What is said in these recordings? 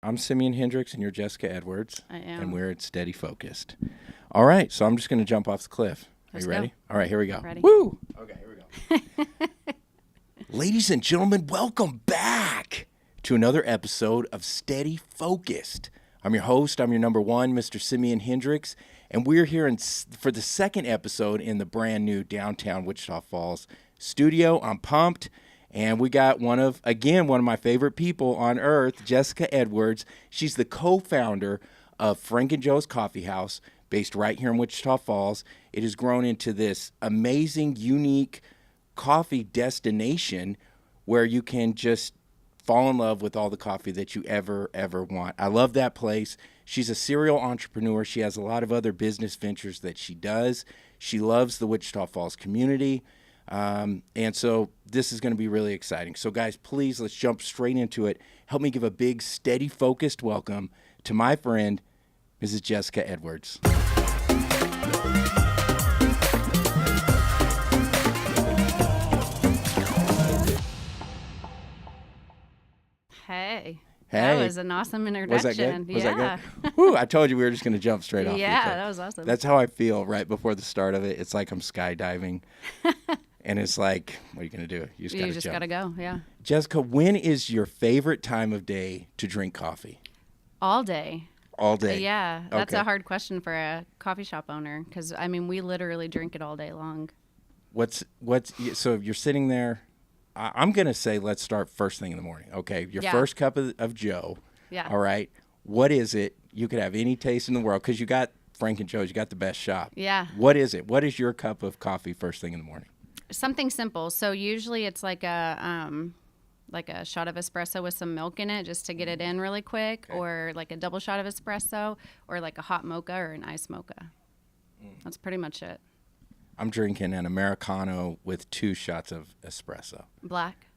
I'm SimeonHendrix, and you're Jessica Edwards. I am. And we're at Steady Focused. All right, so I'm just going to jump off the cliff. Are you ready? Go. All right, here we go. Ready. Woo! Okay, here we go. Ladies and gentlemen, welcome back to another episode of Steady Focused. I'm your host. I'm your number one, Mr. SimeonHendrix, and we're here for the second episode in the brand new downtown Wichita Falls studio. I'm pumped. And we got one of my favorite people on earth, Jessica Edwards. She's the co-founder of Frank and Joe's Coffee House, based right here in Wichita Falls. It has grown into this amazing, unique coffee destination where you can just fall in love with all the coffee that you ever want. I love that place. She's a serial entrepreneur. She has a lot of other business ventures that she does. She loves the Wichita Falls community. And so this is going to be really exciting. So guys, please, let's jump straight into it. Help me give a big, steady, focused welcome to my friend, Mrs. Jessica Edwards. Hey. Hey. That was an awesome introduction. Was that good? Was yeah. that good? Woo, I told you we were just going to jump straight off. Yeah, that was awesome. That's how I feel right before the start of it. It's like I'm skydiving. And it's like, what are you going to do? You just got to go, yeah. Jessica, when is your favorite time of day to drink coffee? All day. All day? Yeah, that's Okay. a hard question for a coffee shop owner because, I mean, we literally drink it all day long. So you're sitting there. I'm going to say let's start first thing in the morning. Okay, your first cup of Joe. Yeah. All right. What is it? You could have any taste in the world because you got Frank and Joe's. You got the best shop. Yeah. What is it? What is your cup of coffee first thing in the morning? Something simple. So usually it's like a shot of espresso with some milk in it just to get it in really quick, Okay. or like a double shot of espresso, or like a hot mocha or an iced mocha. That's pretty much it. I'm drinking an Americano with 2 shots of espresso. Black?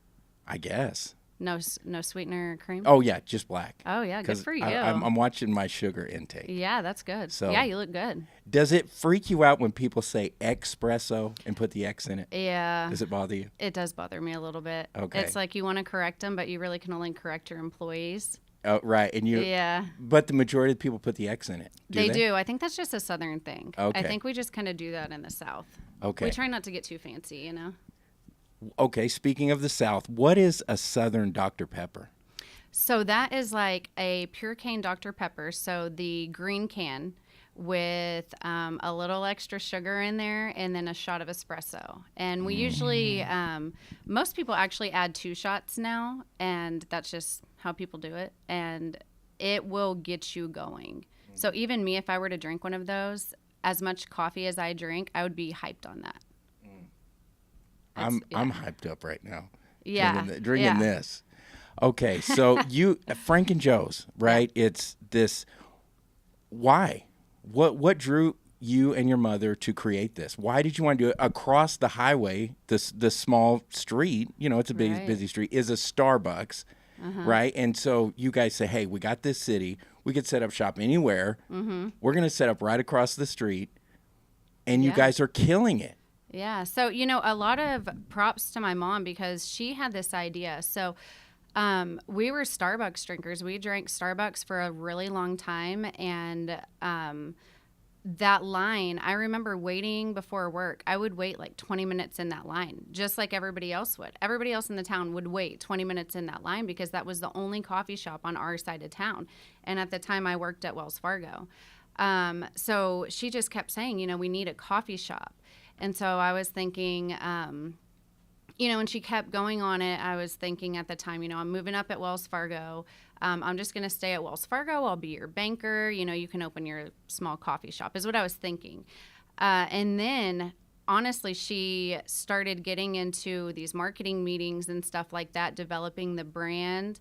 I guess. No sweetener or cream? Oh, yeah, just black. Oh, yeah, good for you. I'm watching my sugar intake. Yeah, that's good. So- yeah, you look good. Does it freak you out when people say espresso and put the X in it? Yeah. Does it bother you? It does bother me a little bit. Okay. It's like you want to correct them, but you really can only correct your employees. Oh, right. And Yeah. But the majority of the people put the X in it. They do. I think that's just a Southern thing. Okay. I think we just kind of do that in the South. Okay. We try not to get too fancy, you know? Okay. Speaking of the South, what is a Southern Dr. Pepper? So that is like a pure cane Dr. Pepper. So the green can with a little extra sugar in there and then a shot of espresso. And we usually, most people actually add 2 shots now, and that's just how people do it. And it will get you going. So even me, if I were to drink one of those, as much coffee as I drink, I would be hyped on that. I'm hyped up right now. Yeah. Drinking this. Okay, so Frank and Joe's, right? It's this. Why? What drew you and your mother to create this? Why did you want to do it across the highway? This small street, it's a busy street, is a Starbucks, right? And so you guys say, hey, we got this city. We could set up shop anywhere. Mm-hmm. We're going to set up right across the street, and you guys are killing it. Yeah. So, a lot of props to my mom because she had this idea. So, we were Starbucks drinkers. We drank Starbucks for a really long time. And that line, I remember waiting before work. I would wait like 20 minutes in that line, just like everybody else would. Everybody else in the town would wait 20 minutes in that line because that was the only coffee shop on our side of town. And at the time, I worked at Wells Fargo. So she just kept saying, we need a coffee shop. And so I was thinking, and she kept going on it. I was thinking at the time, I'm moving up at Wells Fargo. I'm just going to stay at Wells Fargo. I'll be your banker. You can open your small coffee shop is what I was thinking. And then, honestly, she started getting into these marketing meetings and stuff like that, developing the brand,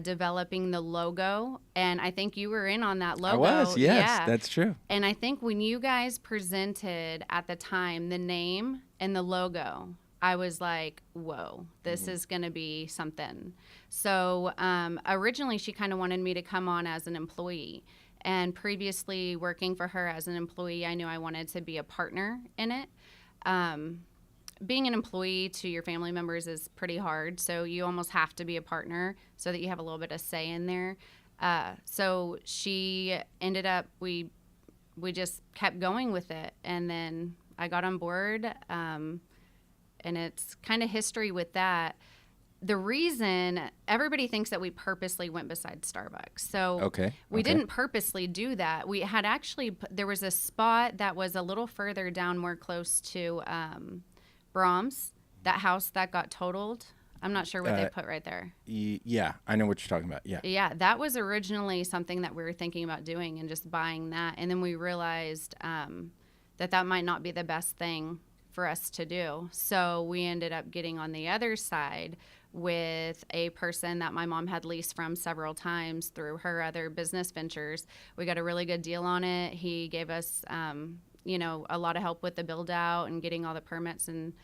developing the logo. And I think you were in on that logo. I was, yes, yeah. That's true. And I think when you guys presented at the time the name and the logo, I was like, whoa, this is going to be something. So originally she kind of wanted me to come on as an employee. And previously working for her as an employee, I knew I wanted to be a partner in it. Being an employee to your family members is pretty hard. So you almost have to be a partner so that you have a little bit of say in there. So she ended up, we just kept going with it. And then I got on board, and it's kind of history with that. The reason everybody thinks that we purposely went beside Starbucks. So we didn't purposely do that. We had actually, there was a spot that was a little further down, more close to Brahms, that house that got totaled. I'm not sure what they put right there. Yeah, I know what you're talking about. Yeah. Yeah, that was originally something that we were thinking about doing and just buying that. And then we realized that might not be the best thing for us to do. So we ended up getting on the other side with a person that my mom had leased from several times through her other business ventures. We got a really good deal on it. He gave us, a lot of help with the build out and getting all the permits and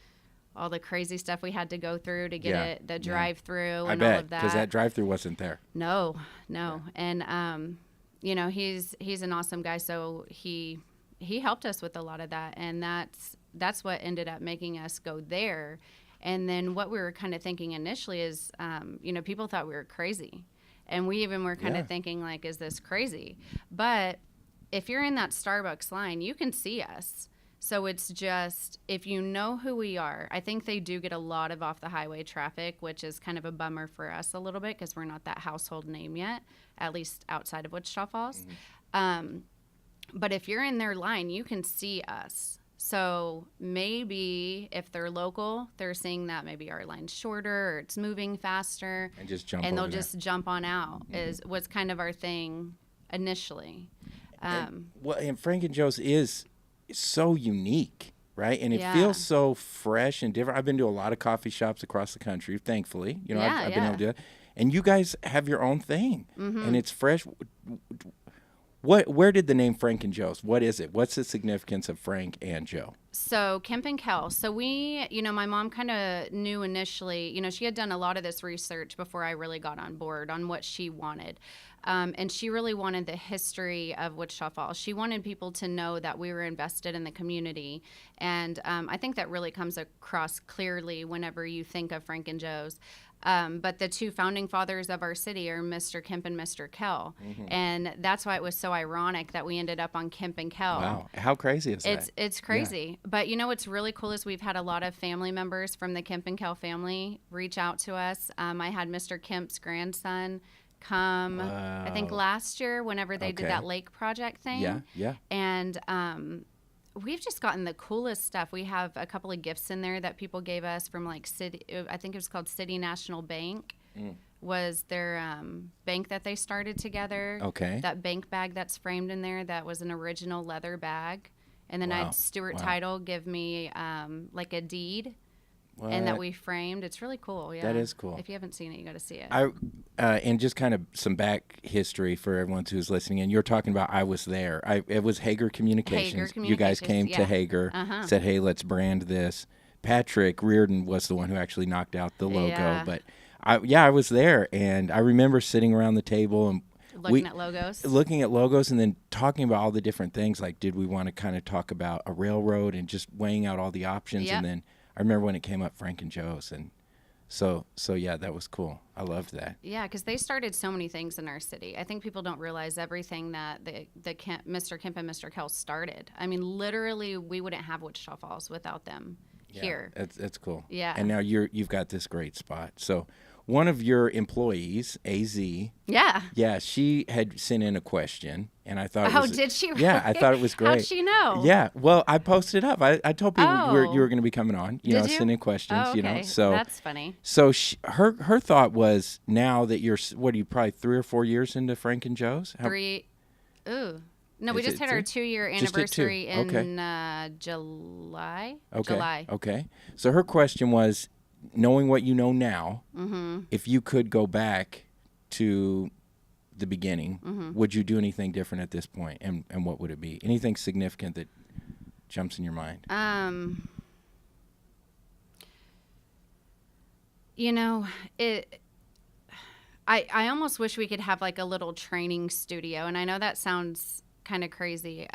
all the crazy stuff we had to go through to get it, the drive-through and all of that. Because that drive-through wasn't there. No. Yeah. And, he's an awesome guy. So he helped us with a lot of that. And that's what ended up making us go there. And then what we were kind of thinking initially is, people thought we were crazy. And we even were kind of thinking, like, is this crazy? But if you're in that Starbucks line, you can see us. So it's just, if you know who we are, I think they do get a lot of off the highway traffic, which is kind of a bummer for us a little bit because we're not that household name yet, at least outside of Wichita Falls. Mm-hmm. But if you're in their line, you can see us. So maybe if they're local, they're seeing that maybe our line's shorter or it's moving faster. And just jump and they'll just jump on out was kind of our thing initially. And Frank and Joe's is so unique, right? And it feels so fresh and different. I've been to a lot of coffee shops across the country, thankfully. I've been able to do it. And you guys have your own thing, and it's fresh. Where did the name Frank and Joe's? What is it? What's the significance of Frank and Joe? So Kemp and Kel. So we, my mom kind of knew initially, she had done a lot of this research before I really got on board on what she wanted. And she really wanted the history of Wichita Falls. She wanted people to know that we were invested in the community. And I think that really comes across clearly whenever you think of Frank and Joe's. But the two founding fathers of our city are Mr. Kemp and Mr. Kel. And that's why it was so ironic that we ended up on Kemp and Kel. Wow. How crazy is that? It's crazy. Yeah. But what's really cool is we've had a lot of family members from the Kemp and Kel family reach out to us. I had Mr. Kemp's grandson come, I think last year whenever they did that lake project thing. Yeah. And we've just gotten the coolest stuff. We have a couple of gifts in there that people gave us from I think it was called City National Bank. Was their bank that they started together. Okay. That bank bag that's framed in there, that was an original leather bag. And then I had Stuart Title give me like a deed. What? And that we framed. It's really cool. Yeah, that is cool. If you haven't seen it, you got to see it. And just kind of some back history for everyone who's listening. And you're talking about I was there. It was Hager Communications. You guys came to Hager, said, "Hey, let's brand this." Patrick Reardon was the one who actually knocked out the logo. Yeah. But I was there, and I remember sitting around the table and looking at logos, and then talking about all the different things. Like, did we want to kind of talk about a railroad and just weighing out all the options, and then. I remember when it came up, Frank and Joe's, and so yeah, that was cool. I loved that. Yeah, because they started so many things in our city. I think people don't realize everything that Mr. Kemp and Mr. Kel started. I mean, literally, we wouldn't have Wichita Falls without them here. It's cool. Yeah. And now you've got this great spot. So one of your employees, AZ. Yeah, she had sent in a question, and I thought. Did she? Really? Yeah, I thought it was great. How'd she know? Yeah, well, I posted it up. I told people you were going to be coming on. Send in questions. Oh, okay. So that's funny. So her thought was, now that you're probably 3 or 4 years into Frank and Joe's. 3. Ooh. No, we just had our 2-year anniversary in July. Okay. July. Okay. So her question was, knowing what you know now, if you could go back to the beginning, would you do anything different at this point? And what would it be? Anything significant that jumps in your mind? I almost wish we could have like a little training studio. And I know that sounds kind of crazy,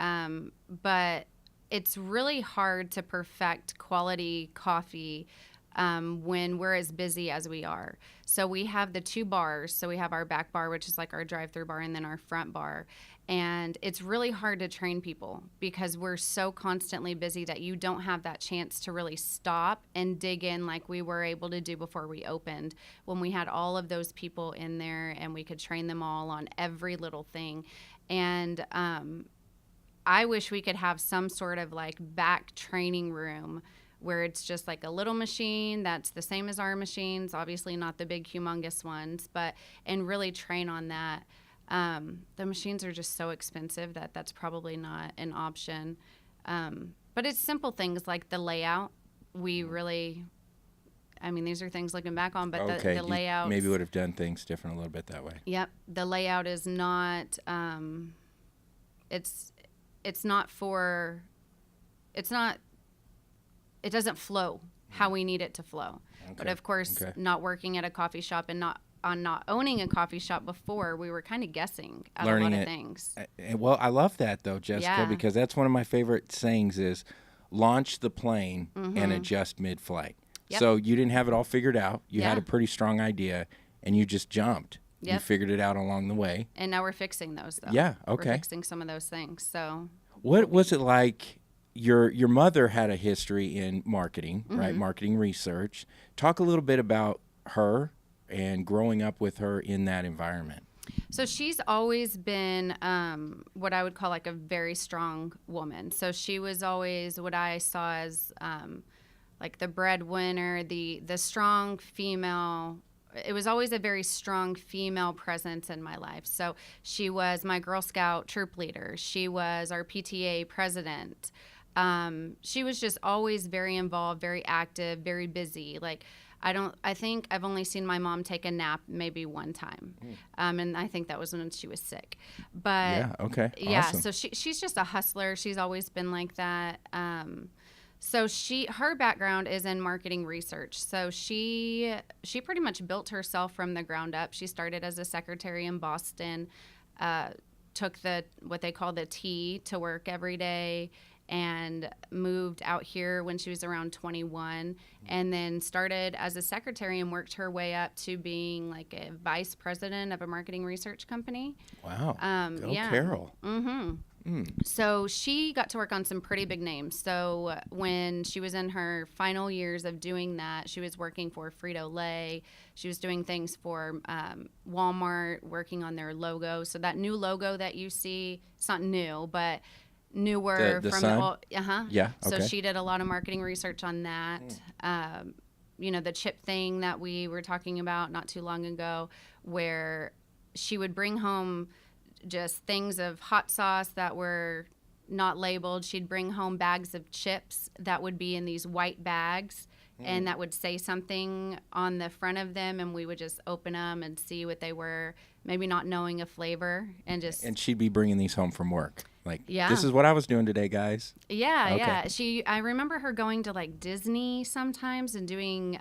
but it's really hard to perfect quality coffee when we're as busy as we are. So we have the 2 bars. So we have our back bar, which is like our drive-through bar, and then our front bar. And it's really hard to train people because we're so constantly busy that you don't have that chance to really stop and dig in like we were able to do before we opened, when we had all of those people in there and we could train them all on every little thing. And I wish we could have some sort of like back training room where it's just like a little machine that's the same as our machines, obviously not the big humongous ones, but and really train on that. The machines are just so expensive that that's probably not an option. But it's simple things like the layout. We really, I mean, these are things looking back on, but the layout. Maybe would have done things different a little bit that way. Yep. The layout is not, it doesn't flow how we need it to flow. Okay. But of course, not working at a coffee shop and not owning a coffee shop before, we were kind of guessing at a lot of things. Well, I love that though, Jessica, because that's one of my favorite sayings is launch the plane and adjust mid-flight. Yep. So you didn't have it all figured out. You had a pretty strong idea and you just jumped. Yep. You figured it out along the way. And now we're fixing those though. Yeah, okay. We're fixing some of those things. So what was it like? Your mother had a history in marketing, right? Marketing research. Talk a little bit about her and growing up with her in that environment. So she's always been what I would call like a very strong woman. So she was always what I saw as like the breadwinner, the strong female. It was always a very strong female presence in my life. So she was my Girl Scout troop leader. She was our PTA president. She was just always very involved, very active, very busy. Like, I think I've only seen my mom take a nap maybe one time. And I think that was when she was sick. But yeah, okay. Yeah, awesome. So she's just a hustler. She's always been like that. So her background is in marketing research. So she pretty much built herself from the ground up. She started as a secretary in Boston, took what they call the T to work every day, and moved out here when she was around 21, and then started as a secretary and worked her way up to being like a vice president of a marketing research company. Wow. Go Carol. So she got to work on some pretty big names. So when she was in her final years of doing that, she was working for Frito-Lay. She was doing things for Walmart, working on their logo. So that new logo that you see, it's not new, but newer the from sun? Yeah. Okay. So she did a lot of marketing research on that. The chip thing that we were talking about not too long ago, where she would bring home just things of hot sauce that were not labeled. She'd bring home bags of chips that would be in these white bags and that would say something on the front of them, and we would just open them and see what they were, maybe not knowing a flavor, and she'd be bringing these home from work. Like, this is what I was doing today, guys. Yeah. I remember her going to like Disney sometimes and doing,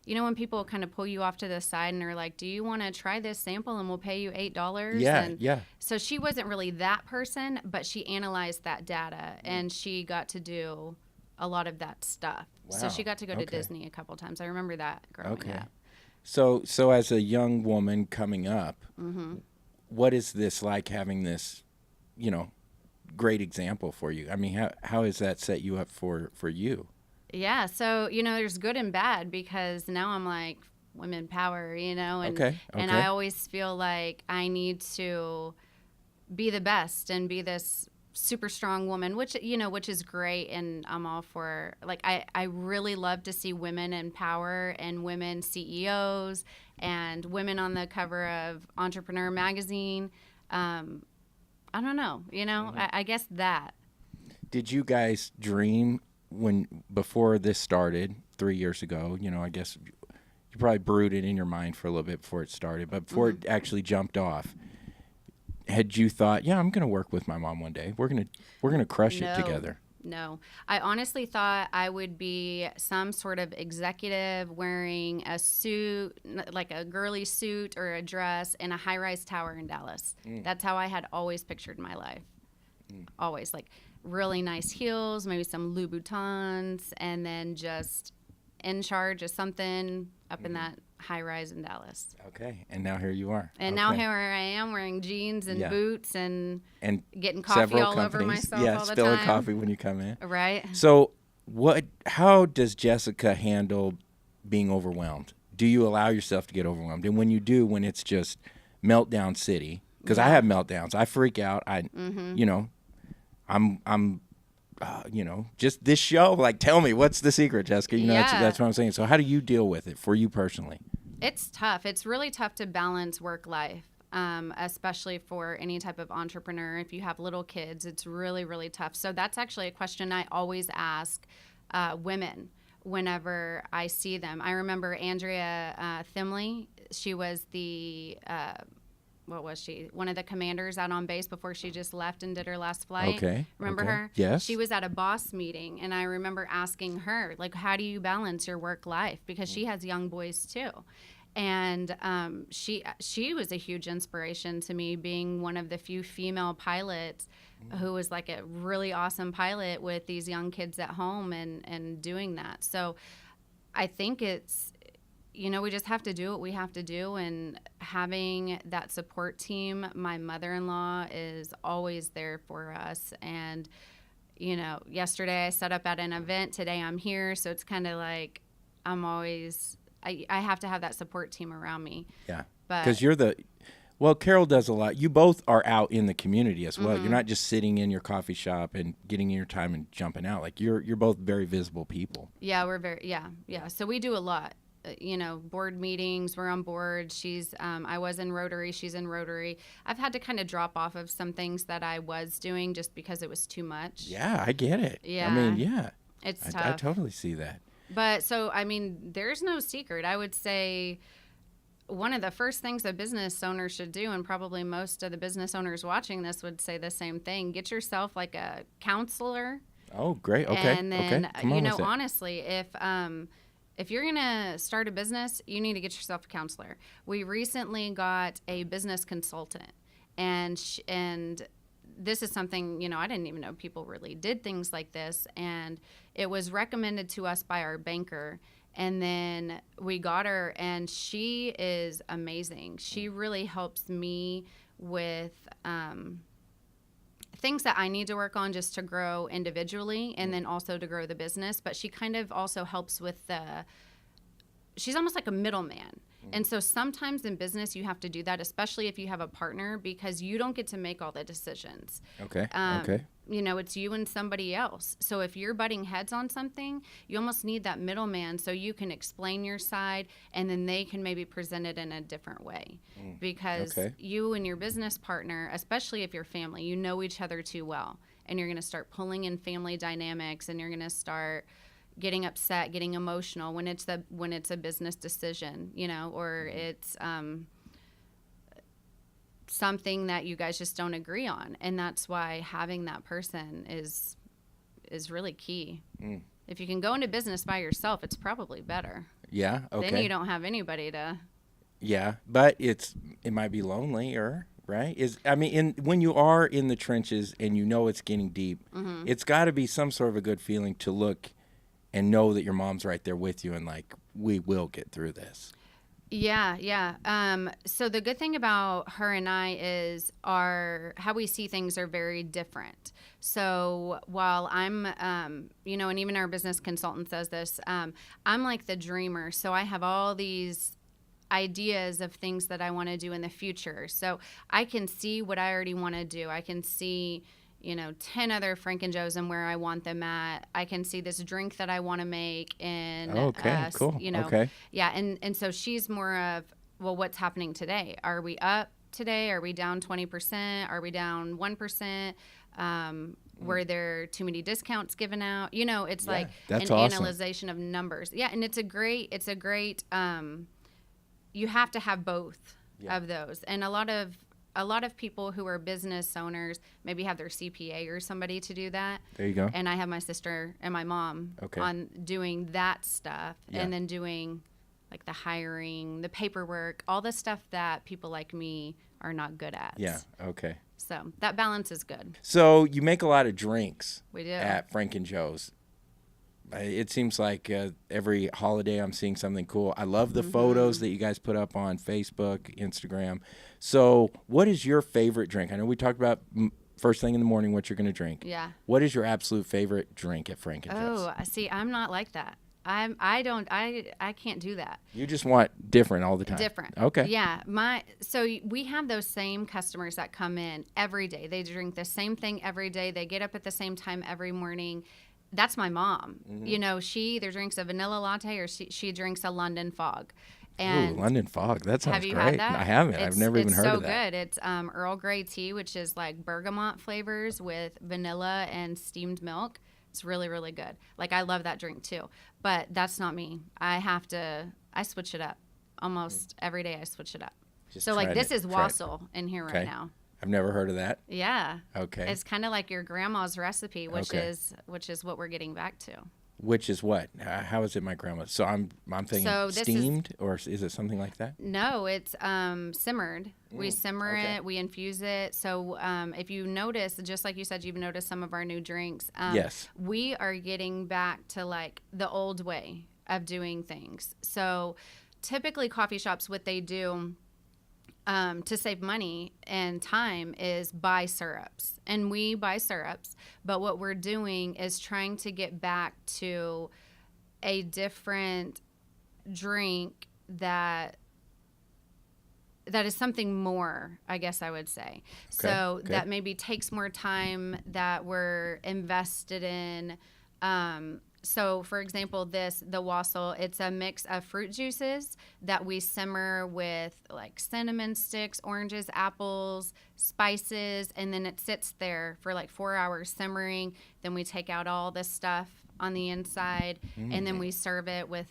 when people kind of pull you off to the side and are like, do you want to try this sample and we'll pay you $8? Yeah. So she wasn't really that person, but she analyzed that data and she got to do a lot of that stuff. Wow. So she got to go to Disney a couple times. I remember that growing up. So as a young woman coming up, what is this like, having this, great example for you? I mean, how has that set you up for you? Yeah, so, there's good and bad, because now I'm like, women power, and I always feel like I need to be the best and be this super strong woman, which is great, and I'm all for, like, I really love to see women in power and women CEOs and women on the cover of Entrepreneur magazine. I don't know, I guess that. Did you guys dream before this started 3 years ago? I guess you probably brooded in your mind for a little bit before it started, but before it actually jumped off, had you thought, I'm going to work with my mom one day? We're going to crush it together. No. I honestly thought I would be some sort of executive wearing a suit, like a girly suit or a dress, in a high-rise tower in Dallas. That's how I had always pictured my life. Always. Like really nice heels, maybe some Louboutins, and then just in charge of something up in that high rise in Dallas. Okay. And now here you are. And now here I am wearing jeans and boots and getting coffee all over myself all the spilling time. coffee when you come in. Right. So how does Jessica handle being overwhelmed? Do you allow yourself to get overwhelmed? And when you do, when it's just meltdown city, because I have meltdowns, I freak out. You know, I'm you know, just this show, like, tell me, what's the secret, Jessica? You know, that's what I'm saying. So how do you deal with it for you personally? It's tough. It's really tough to balance work life, especially for any type of entrepreneur. If you have little kids, it's really, really tough. So that's actually a question I always ask women whenever I see them. I remember Andrea Thimley. She was the what was she? One of the commanders out on base before she just left and did her last flight. Okay. Remember her? Yes. She was at a boss meeting, and I remember asking her, like, how do you balance your work life? Because she has young boys too. And she was a huge inspiration to me, being one of the few female pilots who was like a really awesome pilot with these young kids at home and doing that. So I think it's, you know, we just have to do what we have to do, and having that support team. My mother-in-law is always there for us, and, you know, yesterday I set up at an event, today I'm here, so it's kind of like I'm always, I have to have that support team around me. Yeah, because well, Carol does a lot. You both are out in the community as well. Mm-hmm. You're not just sitting in your coffee shop and getting in your time and jumping out. Like, you're both very visible people. Yeah, we're very, yeah. So we do a lot. You know, board meetings, we're on board. I was in Rotary, she's in Rotary. I've had to kind of drop off of some things that I was doing just because it was too much. Yeah, I get it. Yeah. I mean, yeah. It's tough. I totally see that. But so, I mean, there's no secret. I would say one of the first things a business owner should do, and probably most of the business owners watching this would say the same thing, get yourself like a counselor. Oh, great. Okay. And then, Come on you know, with it. honestly, if you're going to start a business, you need to get yourself a counselor. We recently got a business consultant, and this is something, you know, I didn't even know people really did things like this, and it was recommended to us by our banker, and then we got her, and she is amazing. She really helps me with things that I need to work on just to grow individually, and then also to grow the business. But she kind of also helps with she's almost like a middleman. And so sometimes in business you have to do that, especially if you have a partner, because you don't get to make all the decisions. Okay. You know, it's you and somebody else. So if you're butting heads on something, you almost need that middleman so you can explain your side, and then they can maybe present it in a different way. Because you and your business partner, especially if you're family, you know each other too well, and you're going to start pulling in family dynamics, and you're going to start getting upset, getting emotional when it's a business decision, you know, or it's something that you guys just don't agree on. And that's why having that person is really key. If you can go into business by yourself, it's probably better. Yeah. Okay. Then you don't have anybody to. Yeah, but it might be lonely, right? When you are in the trenches and you know it's getting deep, it's got to be some sort of a good feeling to look and know that your mom's right there with you, and like, we will get through this. Yeah. So the good thing about her and I is how we see things are very different. So while I'm, you know, and even our business consultant says this, I'm like the dreamer. So I have all these ideas of things that I want to do in the future. So I can see what I already want to do. I can see, you know, 10 other Frank and Joe's and where I want them at. I can see this drink that I want to make. And, cool. You know, yeah. And so she's more of, well, what's happening today? Are we up today? Are we down 20%? Are we down 1%? Were there too many discounts given out? You know, it's like an analyzation of numbers. Yeah. And it's a great, you have to have both of those. And a lot of people who are business owners maybe have their CPA or somebody to do that. There you go. And I have my sister and my mom on doing that stuff, and then doing like the hiring, the paperwork, all the stuff that people like me are not good at. Yeah. Okay. So that balance is good. So you make a lot of drinks. We do. At Frank and Joe's. It seems like every holiday I'm seeing something cool. I love the photos that you guys put up on Facebook, Instagram. So what is your favorite drink? I know we talked about first thing in the morning what you're going to drink. Yeah. What is your absolute favorite drink at Frank and Joe's? Oh, see, I'm not like that. I can't do that. You just want different all the time. Different. Okay. Yeah. So we have those same customers that come in every day. They drink the same thing every day. They get up at the same time every morning. That's my mom. You know, she either drinks a vanilla latte or she drinks a London Fog. And Ooh, London Fog. That sounds have you great. had that? I haven't. I've never even heard of that. It's so good. It's Earl Grey tea, which is like bergamot flavors with vanilla and steamed milk. It's really, really good. Like, I love that drink too. But that's not me. I switch it up. Almost every day I switch it up. Just so, like, this it. is wassail in here right now. I've never heard of that. Yeah. Okay. It's kind of like your grandma's recipe, which is what we're getting back to. Which is what? How is it my grandma? So I'm thinking steamed, or is it something like that? No, it's simmered. We simmer it, we infuse it. So if you notice, just like you said, you've noticed some of our new drinks. Yes. We are getting back to like the old way of doing things. So typically coffee shops, what they do to save money and time is buy syrups. And we buy syrups, but what we're doing is trying to get back to a different drink that is something more, I guess I would say. So that maybe takes more time, that we're invested in. So, for example, the wassail, it's a mix of fruit juices that we simmer with like cinnamon sticks, oranges, apples, spices, and then it sits there for like 4 hours simmering. Then we take out all the stuff on the inside, and then we serve it with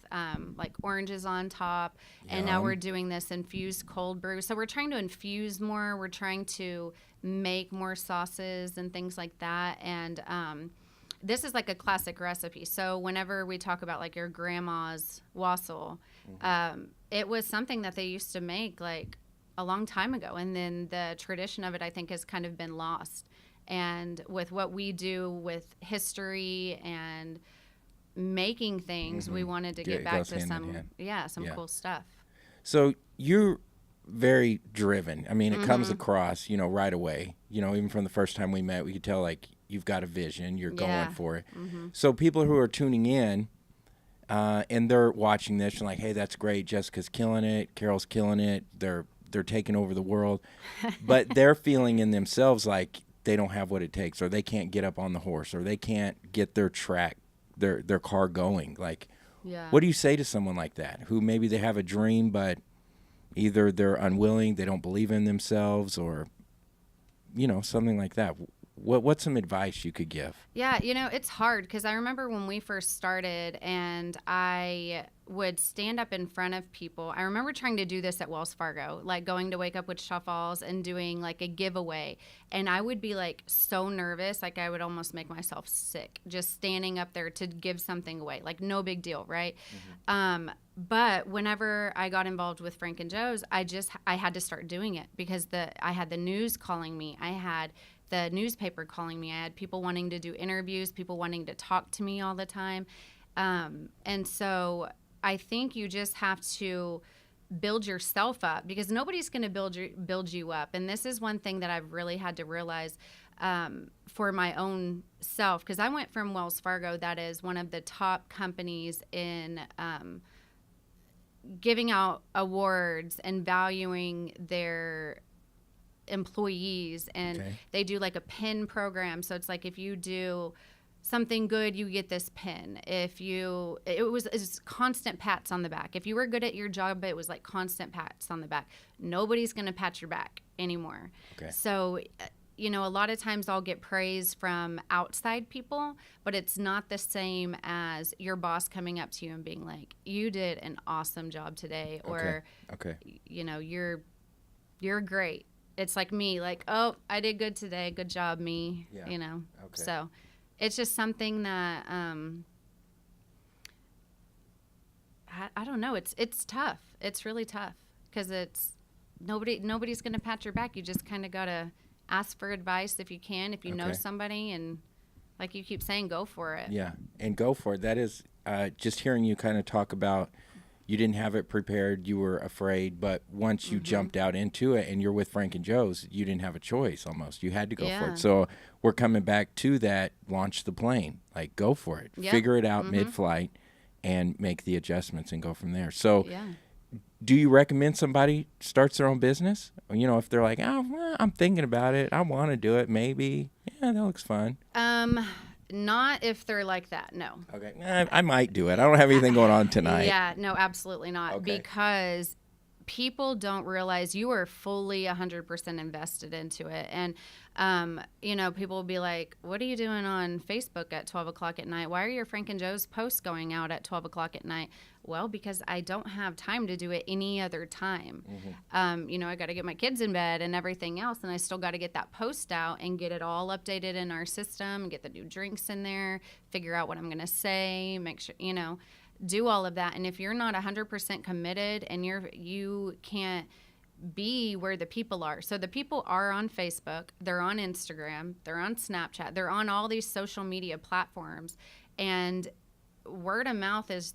like oranges on top. And now we're doing this infused cold brew. So we're trying to infuse more. We're trying to make more sauces and things like that. And this is like a classic recipe. So whenever we talk about like your grandma's wassail, it was something that they used to make like a long time ago. And then the tradition of it, I think, has kind of been lost. And with what we do with history and making things, we wanted to get back to some cool stuff. So you're very driven. I mean, it comes across, right away. Even from the first time we met, we could tell like you've got a vision, you're going for it. So people who are tuning in and they're watching this and like, hey, that's great. Jessica's killing it. Carol's killing it. They're taking over the world. But they're feeling in themselves like they don't have what it takes, or they can't get up on the horse, or they can't get their car going. Like, what do you say to someone like that who maybe they have a dream, but either they're unwilling, they don't believe in themselves, or, something like that? What's some advice you could give? Yeah, it's hard because I remember when we first started and I would stand up in front of people. I remember trying to do this at Wells Fargo, like going to Wake Up Wichita Falls and doing like a giveaway. And I would be like so nervous, like I would almost make myself sick just standing up there to give something away. Like no big deal, right? But whenever I got involved with Frank and Joe's, I had to start doing it because I had the news calling me. I had the newspaper calling me. I had people wanting to do interviews, people wanting to talk to me all the time. And so I think you just have to build yourself up because nobody's going to build you up. And this is one thing that I've really had to realize for my own self, because I went from Wells Fargo, that is one of the top companies in giving out awards and valuing their employees, and they do like a pin program. So it's like if you do something good, you get this pin. It was constant pats on the back. If you were good at your job, it was like constant pats on the back. Nobody's going to pat your back anymore. So, a lot of times I'll get praise from outside people, but it's not the same as your boss coming up to you and being like, you did an awesome job today. Or, you're great. It's like me, like, oh, I did good today. Good job, me. So it's just something that I don't know. It's tough. It's really tough because nobody's going to pat your back. You just kind of got to ask for advice if you can, if you know somebody, and like you keep saying, go for it. Yeah, and go for it. That is just hearing you kind of talk about you didn't have it prepared, you were afraid, but once you jumped out into it and you're with Frank and Joe's, you didn't have a choice almost. You had to go for it. So we're coming back to that, launch the plane. Like, go for it. Yep. Figure it out mid-flight and make the adjustments and go from there. So do you recommend somebody starts their own business? You know, if they're like, oh, well, I'm thinking about it, I want to do it, maybe. Yeah, that looks fun. Not if they're like that, no. Okay, I might do it. I don't have anything going on tonight. Yeah, no, absolutely not. Okay. Because people don't realize you are fully 100% invested into it. And, you know, people will be like, what are you doing on Facebook at 12 o'clock at night? Why are your Frank and Joe's posts going out at 12 o'clock at night? Well, because I don't have time to do it any other time. You know, I got to get my kids in bed and everything else, and I still got to get that post out and get it all updated in our system, get the new drinks in there, figure out what I'm going to say, make sure, you know, do all of that. And if you're not 100% committed and you can't be where the people are. So the people are on Facebook, they're on Instagram, they're on Snapchat, they're on all these social media platforms, and word of mouth is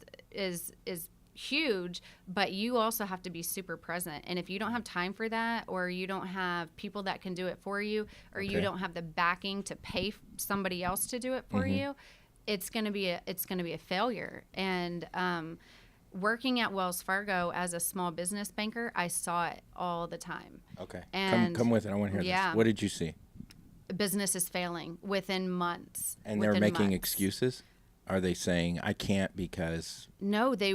huge, but you also have to be super present. And if you don't have time for that, or you don't have people that can do it for you, or you don't have the backing to pay somebody else to do it for you, it's going to be a failure. And working at Wells Fargo as a small business banker, I saw it all the time. Okay. And come with it. I want to hear this. What did you see? Business is failing within months. And they're making excuses? Are they saying, I can't because? No, they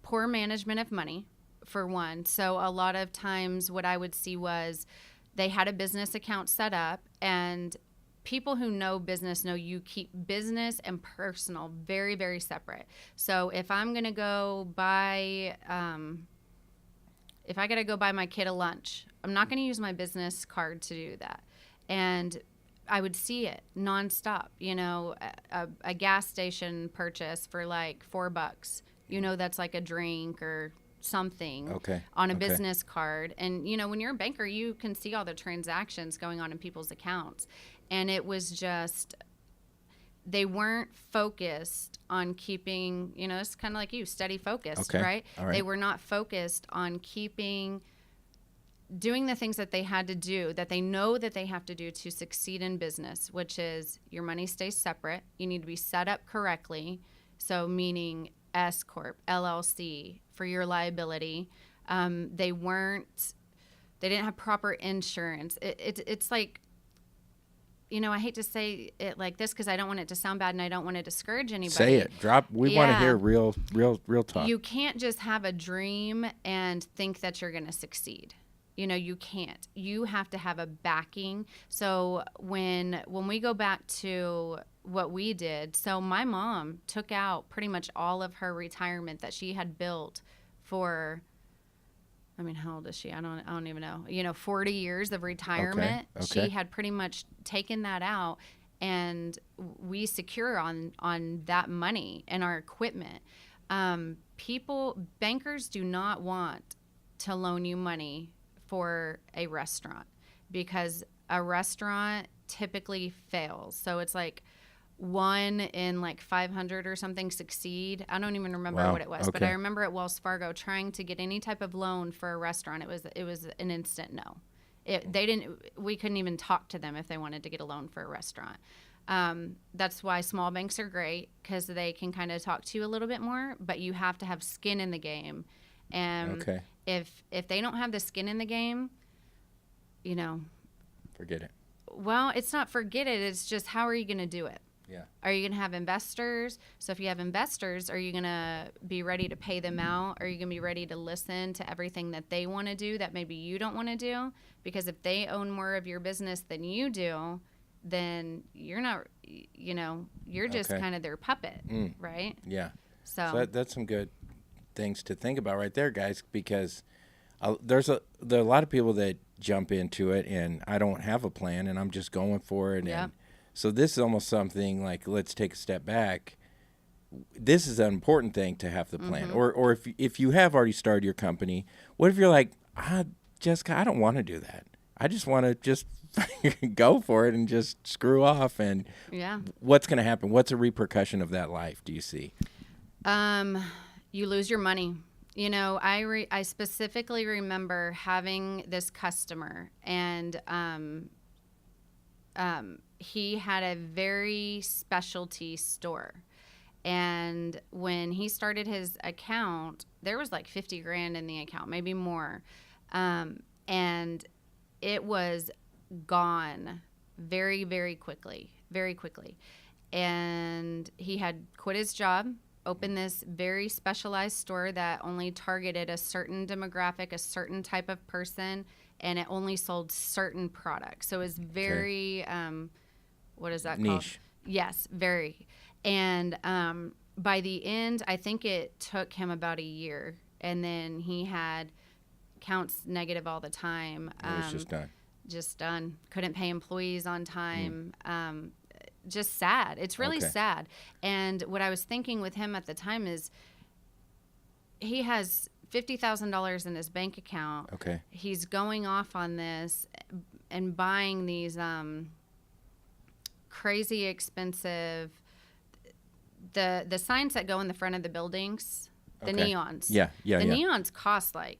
poor management of money, for one. So a lot of times what I would see was they had a business account set up, and people who know business know you keep business and personal very, very separate. So if I'm going to go buy, if I got to go buy my kid a lunch, I'm not going to use my business card to do that. And I would see it nonstop, you know, a gas station purchase for like $4. You know, that's like a drink or something on a business card. And, you know, when you're a banker, you can see all the transactions going on in people's accounts. And it was just, they weren't focused on keeping, you know, it's kind of like you, steady focused, right? All right? They were not focused on doing the things that they had to do, that they know that they have to do to succeed in business, which is your money stays separate. You need to be set up correctly. So meaning S Corp, LLC for your liability. They didn't have proper insurance. It's like, you know, I hate to say it like this because I don't want it to sound bad and I don't want to discourage anybody. Say it. We want to hear real talk. You can't just have a dream and think that you're going to succeed. You know, you can't. You have to have a backing. So when we go back to what we did, so my mom took out pretty much all of her retirement that she had built for, I mean, how old is she? I don't even know. You know, 40 years of retirement. Okay. She had pretty much taken that out, and we secure on that money and our equipment. Bankers do not want to loan you money for a restaurant because a restaurant typically fails. So it's like 1 in like 500 or something succeed. I don't even remember what it was, but I remember at Wells Fargo trying to get any type of loan for a restaurant. It was an instant no. We couldn't even talk to them if they wanted to get a loan for a restaurant. That's why small banks are great because they can kind of talk to you a little bit more, but you have to have skin in the game. And if they don't have the skin in the game, you know, forget it. Well, it's not forget it. It's just, how are you going to do it? Yeah. Are you going to have investors? So if you have investors, are you going to be ready to pay them out? Are you going to be ready to listen to everything that they want to do that maybe you don't want to do? Because if they own more of your business than you do, then you're not, you know, you're just kind of their puppet, right? Yeah. So that's some good things to think about right there, guys, because there are a lot of people that jump into it and I don't have a plan and I'm just going for it. Yep. And so this is almost something like, let's take a step back. This is an important thing to have the plan. Or if you have already started your company, what if you're like, Jessica, I don't want to do that. I just want to just go for it and just screw off. And Yeah. what's going to happen? What's a repercussion of that life, do you see? You lose your money. You know, I specifically remember having this customer, and he had a very specialty store. And when he started his account, there was like 50 grand in the account, maybe more. And it was gone very, very quickly, very quickly. And he had quit his job, opened this very specialized store that only targeted a certain demographic, a certain type of person, and it only sold certain products. So it was very, what is that called? Niche. Yes, very. And by the end, I think it took him about a year. And then he had counts negative all the time. It was just done. Just done. Couldn't pay employees on time. Just sad. It's really sad. And what I was thinking with him at the time is he has $50,000 in his bank account. Okay. He's going off on this and buying these crazy expensive the signs that go in the front of the buildings, the neons. Yeah. The neons cost like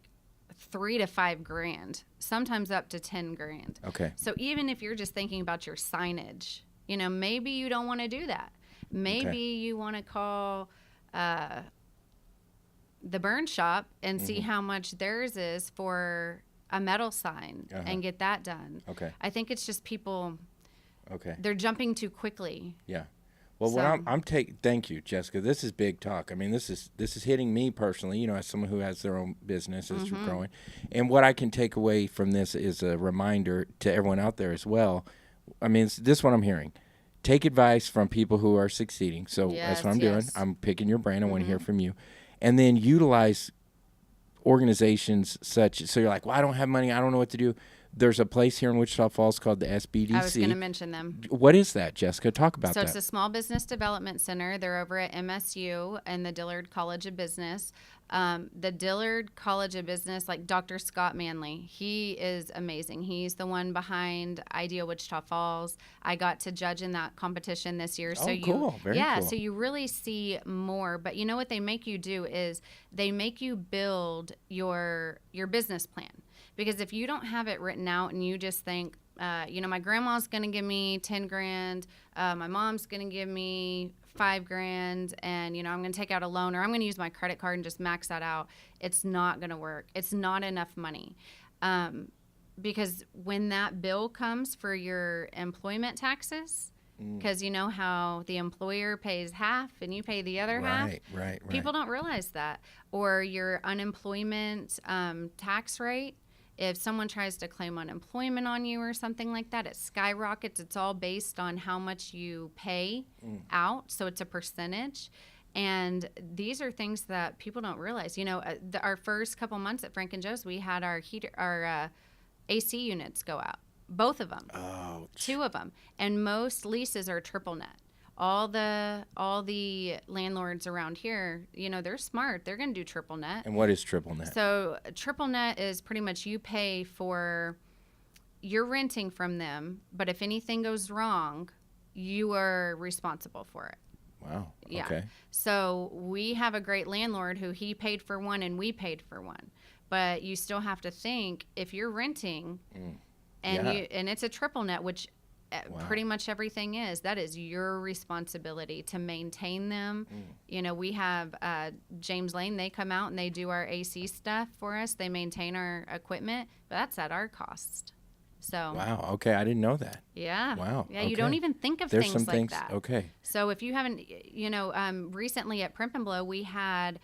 $3 to $5 grand, sometimes up to 10 grand. Okay. So even if you're just thinking about your signage, you know, maybe you don't want to do that. Maybe you want to call the burn shop and see how much theirs is for a metal sign and get that done. Okay. I think it's just people, Okay. they're jumping too quickly. Yeah. Well, So- thank you, Jessica. This is big talk. I mean, this is hitting me personally, you know, as someone who has their own business is growing. And what I can take away from this is a reminder to everyone out there as well. I mean, this is what I'm hearing. Take advice from people who are succeeding. So that's what I'm doing. I'm picking your brain. I want to hear from you. And then utilize organizations so you're like, well, I don't have money. I don't know what to do. There's a place here in Wichita Falls called the SBDC. I was going to mention them. What is that, Jessica? Talk about that. So it's a small business development center. They're over at MSU and the Dillard College of Business. The Dillard College of Business, like Dr. Scott Manley, he is amazing. He's the one behind Ideal Wichita Falls. I got to judge in that competition this year. So cool. Very cool. So you really see more. But you know what they make you do is they make you build your business plan. Because if you don't have it written out and you just think, you know, my grandma's going to give me 10 grand, my mom's going to give me 5 grand, and, you know, I'm going to take out a loan or I'm going to use my credit card and just max that out, it's not going to work. It's not enough money. Because when that bill comes for your employment taxes, because you know how the employer pays half and you pay the other half. Right. People don't realize that. Or your unemployment tax rate. If someone tries to claim unemployment on you or something like that, it skyrockets. It's all based on how much you pay out. So it's a percentage. And these are things that people don't realize. You know, our first couple months at Frank and Joe's, we had our AC units go out. Both of them. Oh. 2 of them. And most leases are triple net. All the landlords around here, you know, they're smart. They're going to do triple net. And what is triple net? So triple net is pretty much you're renting from them, but if anything goes wrong, you are responsible for it. Wow. Yeah. Okay. So we have a great landlord who he paid for one and we paid for one. But you still have to think if you're renting and it's a triple net, which pretty much everything that is your responsibility to maintain them. You know, we have James Lane, they come out and they do our AC stuff for us. They maintain our equipment, but that's at our cost. So wow. Okay, I didn't know that. Yeah. Wow. Yeah, you don't even think of There's things some like things, that. Okay. So if you haven't, you know, recently at Primp and Blow, we had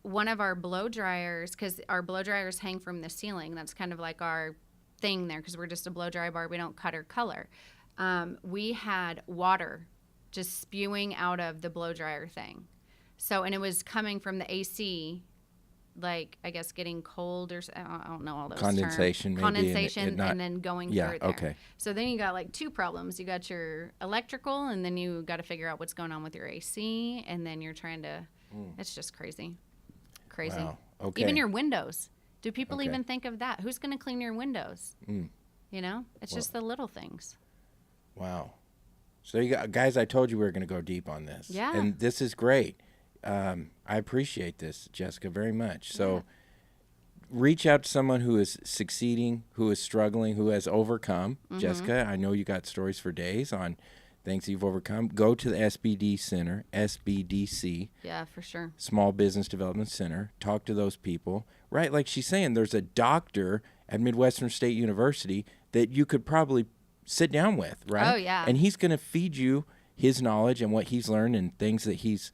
one of our blow dryers, because our blow dryers hang from the ceiling. That's kind of like our thing there, because we're just a blow dry bar. We don't cut or color. We had water just spewing out of the blow dryer thing. So, and it was coming from the AC, like, I guess getting cold or I don't know all those condensation, terms. maybe, Condensation and then going through it there. Okay. So then you got like 2 problems. You got your electrical, and then you got to figure out what's going on with your AC, and then you're trying to, it's just crazy. Crazy. Wow. Okay. Even your windows. Do people even think of that? Who's going to clean your windows? It's just the little things. Wow. So you got, guys, I told you we were going to go deep on this. Yeah. And this is great. I appreciate this, Jessica, very much. So reach out to someone who is succeeding, who is struggling, who has overcome. Jessica, I know you got stories for days on things you've overcome. Go to the SBD Center, SBDC. Yeah, for sure. Small Business Development Center. Talk to those people. Right, like she's saying, there's a doctor at Midwestern State University that you could probably sit down with, right? Oh, yeah. And he's going to feed you his knowledge and what he's learned and things that he's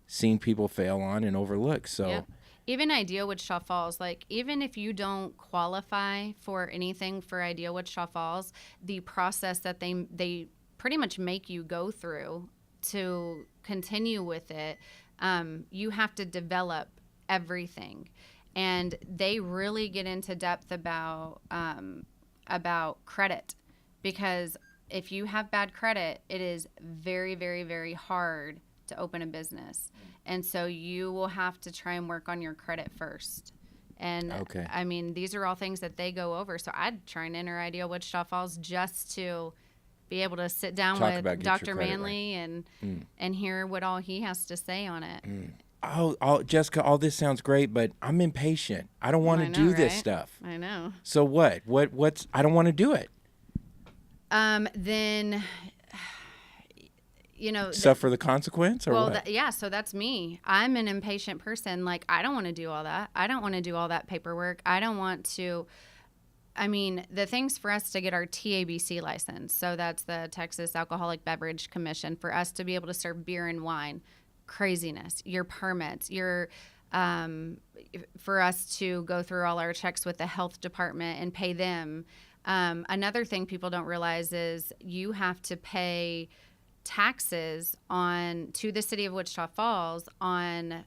seen people fail on and overlook. So Yep. Even Ideal Wichita Falls, like even if you don't qualify for anything for Ideal Wichita Falls, the process that they pretty much make you go through to continue with it, you have to develop everything. And they really get into depth about credit, because if you have bad credit, it is very, very, very hard to open a business. And so you will have to try and work on your credit first. And I mean, these are all things that they go over. So I'd try and enter Ideal Wichita Falls just to be able to sit down with Dr. Manley and hear what all he has to say on it. Oh, Jessica, all this sounds great, but I'm impatient. I don't want to do this stuff. I know. So what's I don't want to do it. Then, suffer the consequence, or what? So that's me. I'm an impatient person. Like, I don't want to do all that. I don't want to do all that paperwork. I don't want to. I mean, the things for us to get our TABC license, so that's the Texas Alcoholic Beverage Commission, for us to be able to serve beer and wine, craziness, your permits, for us to go through all our checks with the health department and pay them. Another thing people don't realize is you have to pay taxes to the city of Wichita Falls on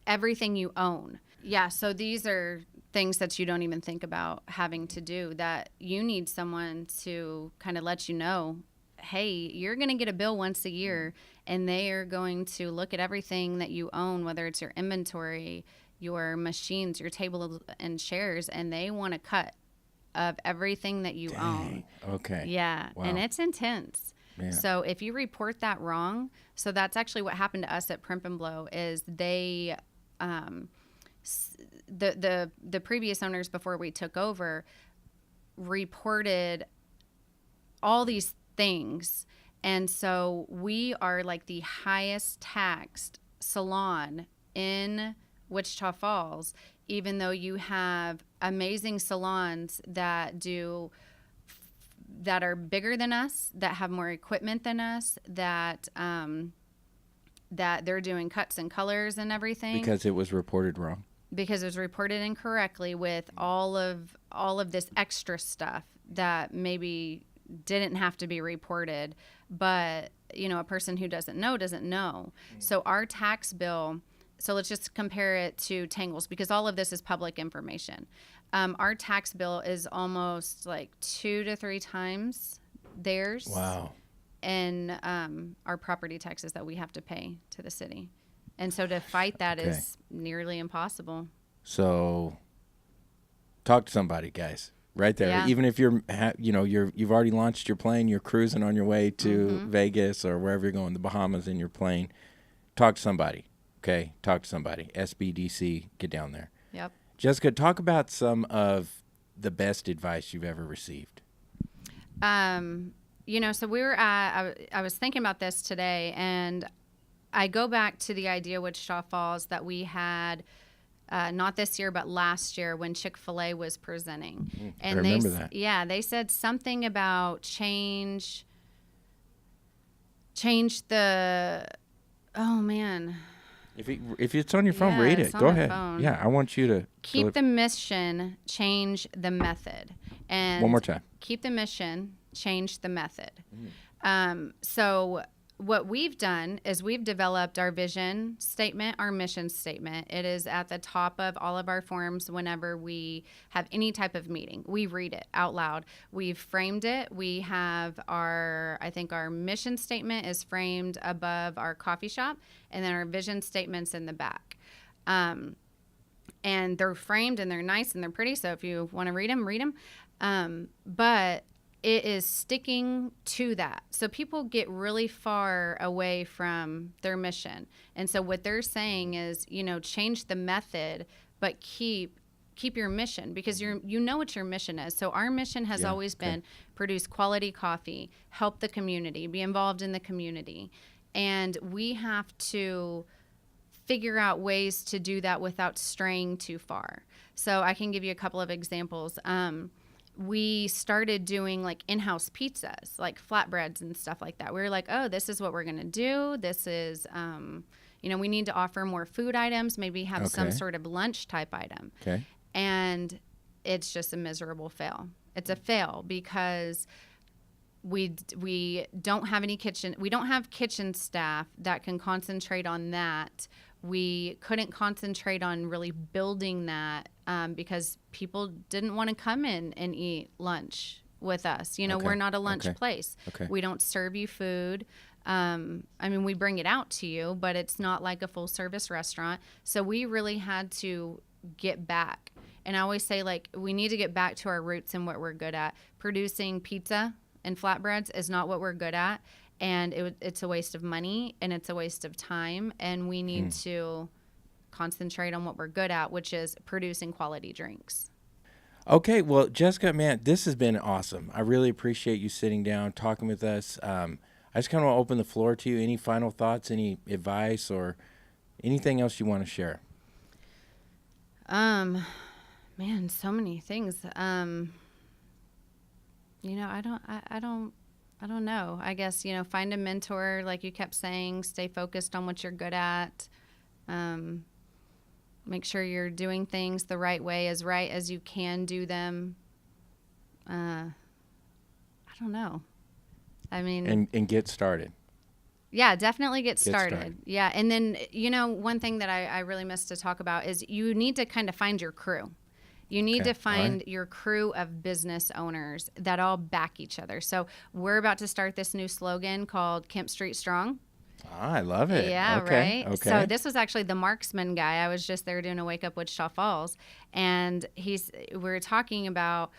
everything you own. Yeah, so these are things that you don't even think about having to do, that you need someone to kind of let you know, hey, you're going to get a bill once a year, and they are going to look at everything that you own, whether it's your inventory, your machines, your tables and chairs, and they want a cut of everything that you own. Okay. Yeah, wow. And it's intense. Yeah. So if you report that wrong, so that's actually what happened to us at Primp and Blow, is they the previous owners before we took over reported all these things, and so we are like the highest taxed salon in Wichita Falls, even though you have amazing salons that are bigger than us, that have more equipment than us, that they're doing cuts and colors and everything. Because it was reported wrong. Because it was reported incorrectly, with all of this extra stuff that maybe didn't have to be reported, but a person who doesn't know. So our tax bill, so let's just compare it to Tangles, because all of this is public information. Our tax bill is almost like 2 to 3 times theirs. Wow. And our property taxes that we have to pay to the city. And so to fight that is nearly impossible. So talk to somebody, guys, right there. Yeah. Even if you've already launched your plane, you're cruising on your way to Vegas or wherever you're going, the Bahamas, in your plane, talk to somebody. Okay, talk to somebody. SBDC, get down there. Yep. Jessica, talk about some of the best advice you've ever received. So we were I was thinking about this today, and I go back to the idea Wichita Falls that we had, not this year, but last year when Chick-fil-A was presenting. And I remember that. Yeah, they said something about change the, oh man. If it's on your phone, read it. Go ahead. Phone. Yeah, I want you to keep the mission, change the method. And one more time. Keep the mission, change the method. So what we've done is we've developed our vision statement, our mission statement. It is at the top of all of our forms whenever we have any type of meeting. We read it out loud. We've framed it. We have our mission statement is framed above our coffee shop, and then our vision statement's in the back. And they're framed and they're nice and they're pretty. So if you want to read them, read them. But it is sticking to that. So people get really far away from their mission. And so what they're saying is, change the method, but keep your mission, because you know what your mission is. So our mission has always been produce quality coffee, help the community, be involved in the community. And we have to figure out ways to do that without straying too far. So I can give you a couple of examples. We started doing like in-house pizzas, like flatbreads and stuff like that. We were like, oh, this is what we're going to do. This is, we need to offer more food items, maybe have some sort of lunch type item. Okay. And it's just a miserable fail. It's a fail because we don't have any kitchen. We don't have kitchen staff that can concentrate on that. We couldn't concentrate on really building that because people didn't want to come in and eat lunch with us. We're not a lunch place. Okay. We don't serve you food. We bring it out to you, but it's not like a full service restaurant. So we really had to get back. And I always say, like, we need to get back to our roots and what we're good at. Producing pizza and flatbreads is not what we're good at. And it's a waste of money and it's a waste of time. And we need to concentrate on what we're good at, which is producing quality drinks. Okay. Well, Jessica, man, this has been awesome. I really appreciate you sitting down, talking with us. I just kind of want to open the floor to you. Any final thoughts, any advice, or anything else you want to share? Man, so many things. I don't know. I guess, find a mentor, like you kept saying, stay focused on what you're good at. Make sure you're doing things the right way, as right as you can do them. I don't know. And get started. Yeah, definitely get started. Yeah. And then, one thing that I really missed to talk about is you need to kind of find your crew. You need to find your crew of business owners that all back each other. So we're about to start this new slogan called Kemp Street Strong. I love it. Yeah, okay. right. Okay. So this was actually the Marksman guy. I was just there doing a Wake Up Wichita Falls, and we were talking about,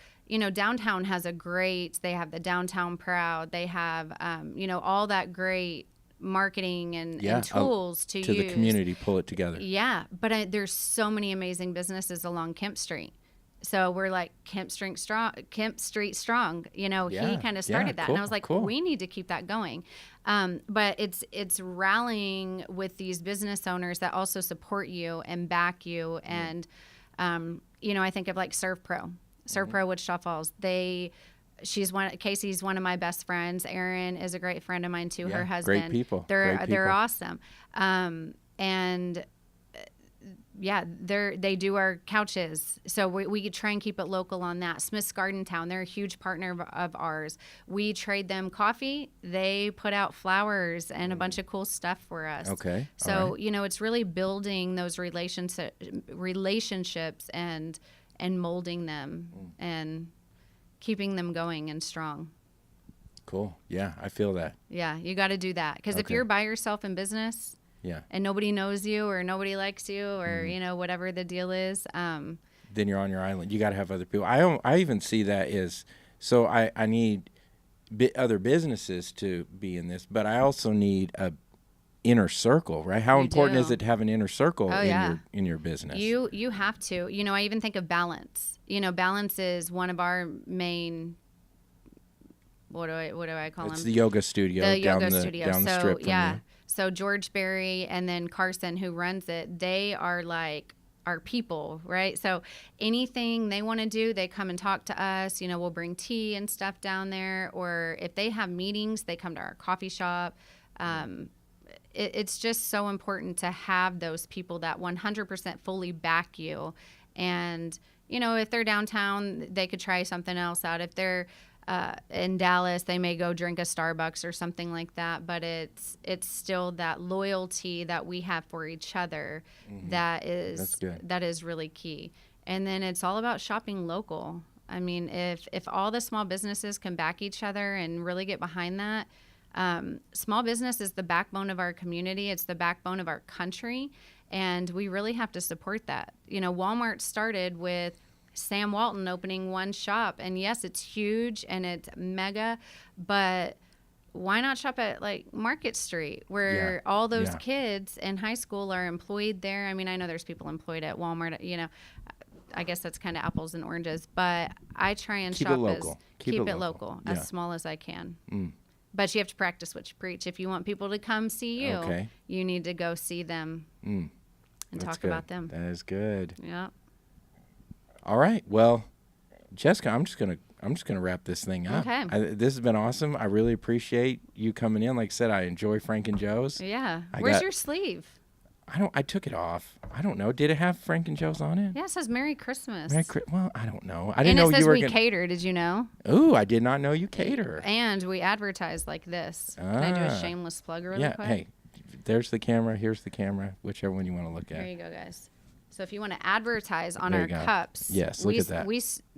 downtown has they have the Downtown Proud. They have, all that great marketing and tools to use. To the community, pull it together. Yeah, but there's so many amazing businesses along Kemp Street. So we're like Kemp Street Strong. He kind of started that, cool, and I was like, we need to keep that going. But it's rallying with these business owners that also support you and back you. And I think of like ServPro Wichita Falls. Casey's one of my best friends. Erin is a great friend of mine too. Yeah, her husband. Great people. They're awesome. And they do our couches. So we try and keep it local on that. Smith's Garden Town, they're a huge partner of ours. We trade them coffee. They put out flowers and a bunch of cool stuff for us. Okay. So, it's really building those relationships and molding them and keeping them going and strong. Cool. Yeah, I feel that. Yeah, you got to do that. Because if you're by yourself in business, and nobody knows you or nobody likes you or, whatever the deal is. Then you're on your island. You got to have other people. I even see that as, so I need other businesses to be in this, but I also need a inner circle, right? How important is it to have an inner circle in your business? You have to. I even think of balance. Balance is one of our main, what do I call them? It's the yoga studio. Down the strip from you. So George Berry and then Carson, who runs it, they are like our people, right? So anything they want to do, they come and talk to us. We'll bring tea and stuff down there. Or if they have meetings, they come to our coffee shop. It's just so important to have those people that 100% fully back you. And, if they're downtown, they could try something else out. If they're in Dallas, they may go drink a Starbucks or something like that, but it's still that loyalty that we have for each other that is really key. And then it's all about shopping local. If all the small businesses can back each other and really get behind that, small business is the backbone of our community. It's the backbone of our country, and we really have to support that. Walmart started with Sam Walton opening one shop. And yes, it's huge and it's mega, but why not shop at like Market Street where all those kids in high school are employed there? I mean, I know there's people employed at Walmart, you know, I guess that's kind of apples and oranges, but I try and Keep shop it local. Keep it local, as small as I can. But you have to practice what you preach. If you want people to come see you, you need to go see them and talk about them. That is good. Yeah. All right. Well, Jessica, I'm just gonna wrap this thing up. Okay. This has been awesome. I really appreciate you coming in. Like I said, I enjoy Frank and Joe's. Yeah. Where's your sleeve? I took it off. I don't know. Did it have Frank and Joe's on it? Yeah, it says Merry Christmas. Well, I don't know. I didn't know it says you were we cater. Did you know? Ooh, I did not know you cater. And we advertise like this. Can I do a shameless plug really quick? Hey, there's the camera. Here's the camera. Whichever one you want to look at. There you go, guys. So if you want to advertise on our cups, yes, look at that.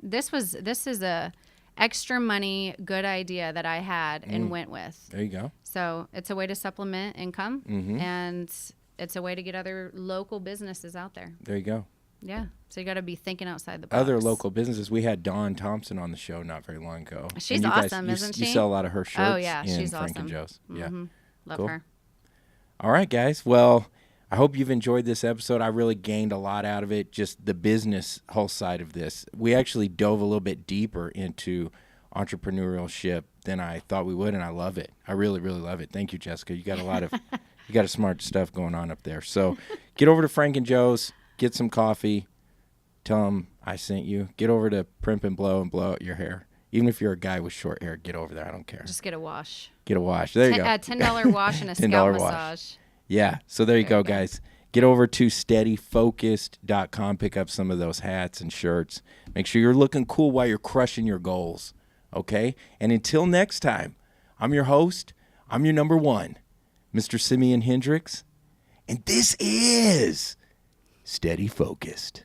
This is a extra money good idea that I had and went with. There you go. So it's a way to supplement income, and it's a way to get other local businesses out there. There you go. Yeah. So you got to be thinking outside the box. Other local businesses. We had Dawn Thompson on the show not very long ago. She's awesome, isn't she? You sell a lot of her shirts. Oh yeah, she's Frank awesome. And Joe's. Yeah. Love Cool. her. All right, guys. Well, I hope you've enjoyed this episode. I really gained a lot out of it, just the business whole side of this. We actually dove a little bit deeper into entrepreneurship than I thought we would, and I love it. I really, really love it. Thank you, Jessica. You got a lot of you got a smart stuff going on up there. So get over to Frank and Joe's, get some coffee, tell them I sent you. Get over to Primp and blow out your hair. Even if you're a guy with short hair, get over there. I don't care. Just get a wash. Get a wash. There you go. A $10 wash and a scalp massage. Yeah. So there you go, guys. Get over to steadyfocused.com. Pick up some of those hats and shirts. Make sure you're looking cool while you're crushing your goals. Okay? And until next time, I'm your host. I'm your number one, Mr. SimeonHendrix. And this is Steady Focused.